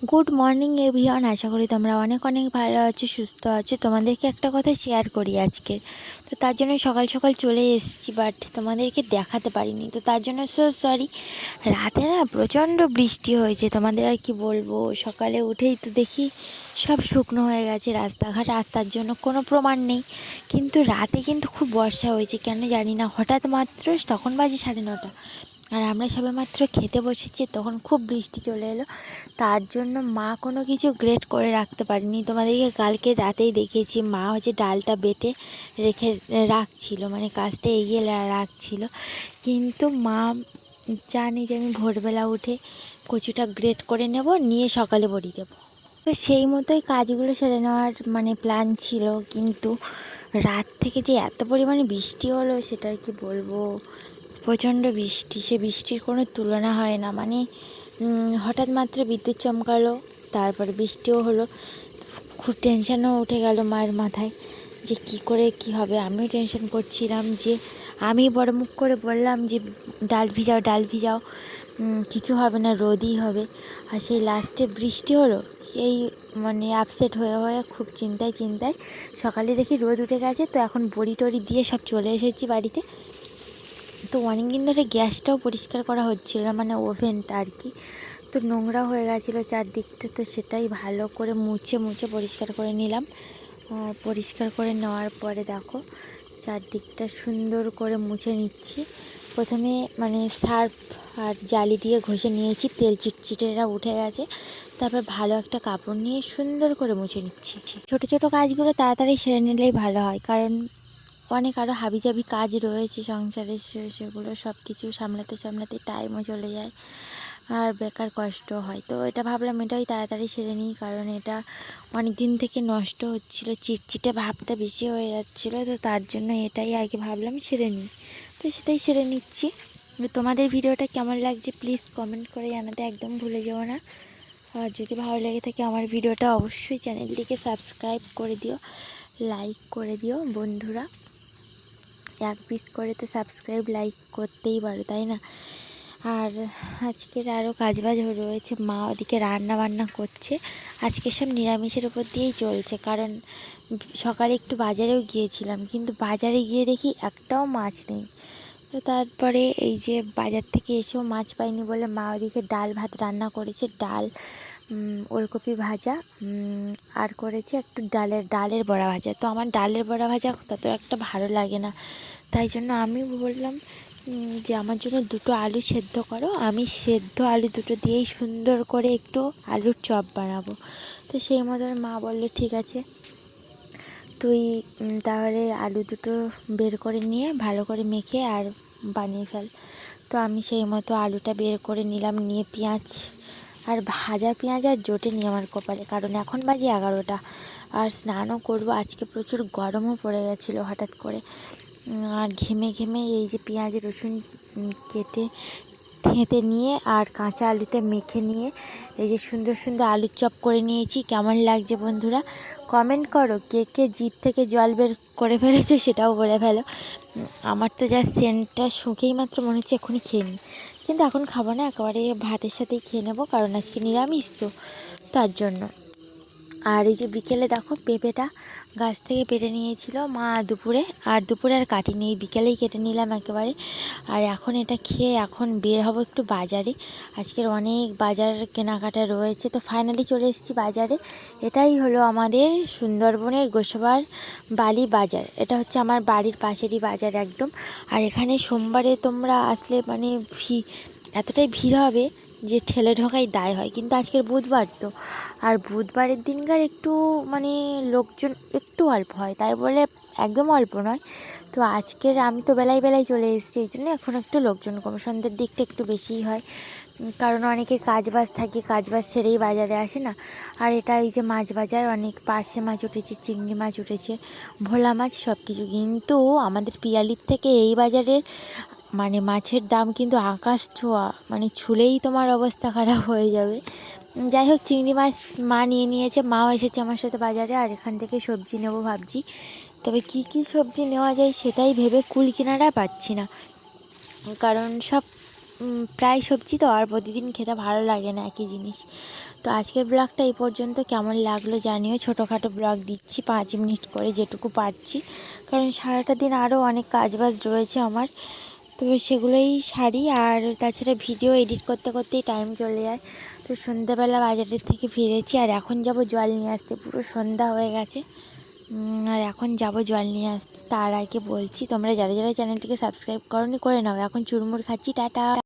Good morning everyone. আশা করি তোমরা অনেক অনেক ভালো আছো, সুস্থ আছো। তোমাদেরকে একটা কথা শেয়ার করি আজকে, তো তার জন্য সকাল সকাল চলে এসেছি, বাট তোমাদেরকে দেখাতে পারিনি, তো তার জন্য সরি। রাতে না প্রচণ্ড বৃষ্টি হয়েছে, তোমাদের আর কি বলবো। সকালে উঠেই তো দেখি সব শুকনো হয়ে গেছে রাস্তাঘাট, আর তার জন্য কোনো প্রমাণ নেই। কিন্তু রাতে কিন্তু খুব বর্ষা হয়েছে, কেন জানি না। হঠাৎ মাত্র তখন বাজে 9:30, আর আমরা সবে মাত্র খেতে বসেছি, তখন খুব বৃষ্টি চলে এলো। তার জন্য মা কোনো কিছু গ্রেট করে রাখতে পারেনি। তোমাদেরকে কালকে রাতেই দেখিয়েছি, মা হচ্ছে ডালটা বেটে রেখে রাখছিল, মানে কাজটা এগিয়ে রাখছিল। কিন্তু মা জানে যে আমি ভোরবেলা উঠে কচুটা গ্রেট করে নেব, নিয়ে সকালে বড়ি দেবো। তো সেই মতোই কাজগুলো সেরে নেওয়ার মানে প্ল্যান ছিল, কিন্তু রাত থেকে যে এত পরিমাণে বৃষ্টি হলো সেটা আর কি বলবো। প্রচণ্ড বৃষ্টি, সে বৃষ্টির কোনো তুলনা হয় না। মানে হঠাৎ মাত্র বিদ্যুৎ চমকালো, তারপরে বৃষ্টিও হলো। খুব টেনশানও উঠে গেল মায়ের মাথায় যে কি করে কি হবে। আমিও টেনশন করছিলাম, যে আমি বড় মুখ করে বললাম যে ডাল ভিজাও ডাল ভিজাও, কিছু হবে না, রোদই হবে। আর সেই লাস্টে বৃষ্টি হলো। এই মানে আপসেট হয়ে হয়ে খুব চিন্তায় সকালে দেখি রোদ উঠে গেছে। তো এখন বড়ি টড়ি দিয়ে সব চলে এসেছি বাড়িতে। তো অনেক দিন ধরে গ্যাসটাও পরিষ্কার করা হচ্ছিল না, মানে ওভেনটা আর কি। তো নোংরা হয়ে গেছিলো চারদিকটা, তো সেটাই ভালো করে মুছে পরিষ্কার করে নিলাম। আর পরিষ্কার করে নেওয়ার পরে দেখো চারদিকটা সুন্দর করে মুছে নিচ্ছি। প্রথমে মানে সার্ফ আর জালি দিয়ে ঘষে নিয়েছি, তেল চিটচিটেরা উঠে গেছে। তারপর ভালো একটা কাপড় নিয়ে সুন্দর করে মুছে নিচ্ছি। ছোট ছোট কাজগুলো তাড়াতাড়ি সেরে নিলেই ভালো হয়, কারণ অনেক আরও হাবিজাবি কাজ রয়েছে সংসারে, সেগুলো সব কিছু সামলাতে টাইমও চলে যায়, আর বেকার কষ্ট হয়। তো এটা ভাবলাম এটাই তাড়াতাড়ি সেরে নিই, কারণ এটা অনেক দিন থেকে নষ্ট হচ্ছিলো, চিটচিটে ভাবটা বেশি হয়ে যাচ্ছিলো। তো তার জন্য এটাই আগে ভাবলাম সেরে নিই, তো সেটাই সেরে নিচ্ছি। তোমাদের ভিডিওটা কেমন লাগছে প্লিজ কমেন্ট করে জানাতে একদম ভুলে যেও না। আর যদি ভালো লেগে থাকে আমার ভিডিওটা অবশ্যই চ্যানেলটিকে সাবস্ক্রাইব করে দিও, লাইক করে দিও বন্ধুরা। এক পিস করে তো সাবস্ক্রাইব লাইক করতেই পারো, তাই না? আর আজকের আরও কাজবাজ রয়েছে, মা ওদিকে রান্না বান্না করছে। আজকে সব নিরামিষের উপর দিয়েই চলছে, কারণ সকালে একটু বাজারেও গিয়েছিলাম, কিন্তু বাজারে গিয়ে দেখি একটাও মাছ নেই। তো তারপরে এই যে বাজার থেকে এসেও মাছ পাইনি বলে মা ওদিকে ডাল ভাত রান্না করেছে, ডাল, ওলকপি ভাজা, আর করেছে একটু ডালের বড়া ভাজা। তো আমার ডালের বড়া ভাজা তত একটা ভালো লাগে না, তাই জন্য আমি বললাম যে আমার জন্য দুটো আলু সেদ্ধ করো, আমি সেদ্ধ আলু দুটো দিয়েই সুন্দর করে একটু আলুর চপ বানাবো। তো সেই মতন মা বললো ঠিক আছে, তুই তাহলে আলু দুটো বের করে নিয়ে ভালো করে মেখে আর বানিয়ে ফেল। তো আমি সেই মতো আলুটা বের করে নিলাম, নিয়ে পেঁয়াজ, আর ভাজা পেঁয়াজ আর জোটেনি আমার কপালে, কারণ এখন বাজে 11টা, আর স্নানও করব। আজকে প্রচুর গরমও পড়ে গেছিলো হঠাৎ করে, আর ঘেমে এই যে পেঁয়াজ রসুন কেটে থেঁতে নিয়ে আর কাঁচা আলুতে মেখে নিয়ে এই যে সুন্দর সুন্দর আলুর চপ করে নিয়েছি। কেমন লাগছে বন্ধুরা কমেন্ট করো, কে কে জিভ থেকে জল বের করে ফেলেছে সেটাও বলে ফেলো। আমার তো যা সেন্টটা শুঁকেই মাত্র মনে হচ্ছে এখনই খেয়ে নিই, কিন্তু এখন খাবো না, একেবারে ভাতের সাথেই খেয়ে নেবো, কারণ আজকে নিরামিষ তো, তার জন্য। আর এই যে বিকেলে দেখো পেঁপেটা গাছ থেকে পেড়ে নিয়েছিল মা দুপুরে, আর দুপুরে আর কাটিনি, এই বিকেলেই কেটে নিলাম একেবারে। আর এখন এটা খেয়ে এখন বের হব একটু বাজারে, আজকের অনেক বাজার কেনাকাটা রয়েছে। তো ফাইনালি চলে এসেছি বাজারে। এটাই হলো আমাদের সুন্দরবনের গোসাবার বালি বাজার, এটা হচ্ছে আমার বাড়ির পাশেরই বাজার একদম। আর এখানে সোমবারে তোমরা আসলে মানে এতটাই ভিড় হবে যে ঠেলে ঢোকাই দায় হয়, কিন্তু আজকের বুধবার তো, আর বুধবারের দিনকার একটু মানে লোকজন একটু অল্প হয়, তাই বলে একদম অল্প নয়। তো আজকের আমি তো বেলায় চলে এসেছি, এই জন্য এখন একটু লোকজন কম, সন্ধ্যের দিকটা একটু বেশিই হয়, কারণ অনেকের কাজবাজ থাকে, কাজবাজ সেরেই বাজারে আসে না। আর এটা এই যে মাছ বাজার, অনেক পার্শে মাছ উঠেছে, চিংড়ি মাছ উঠেছে, ভোলা মাছ সব কিছু। কিন্তু আমাদের পিয়ালির থেকে এই বাজারের মানে মাছের দাম কিন্তু আকাশ ছোঁয়া, মানে ছুলেই তোমার অবস্থা খারাপ হয়ে যাবে। যাই হোক, চিংড়ি মাছ মা নিয়ে নিয়েছে, মাও এসেছে আমার সাথে বাজারে, আর এখান থেকে সবজি নেবো ভাবছি। তবে কি কি সবজি নেওয়া যায় সেটাই ভেবে কুল কিনারা পাচ্ছি না, কারণ সব প্রায় সবজি তো, আর প্রতিদিন খেতে ভালো লাগে না একই জিনিস। তো আজকের ব্লগটা এই পর্যন্ত, কেমন লাগলো জানিও। ছোটোখাটো ব্লগ দিচ্ছি 5 মিনিট করে যেটুকু পারছি, কারণ সারাটা দিন আরও অনেক কাজবাজ রয়েছে আমার, তো সেগুলোই সারি। আর তাছাড়া ভিডিও এডিট করতে করতেই টাইম চলে যায়। তো সন্ধ্যাবেলা বাজারের থেকে ফিরেছি, আর এখন যাব জল নিয়ে আসতে, পুরো সন্ধ্যা হয়ে গেছে। আর এখন যাব জল নিয়ে আসতে। তার আগে বলছি, তোমরা যারা যারা চ্যানেলটিকে সাবস্ক্রাইব করোনি করে নাও। এখন চুরমুর খাচ্ছি, টাটা।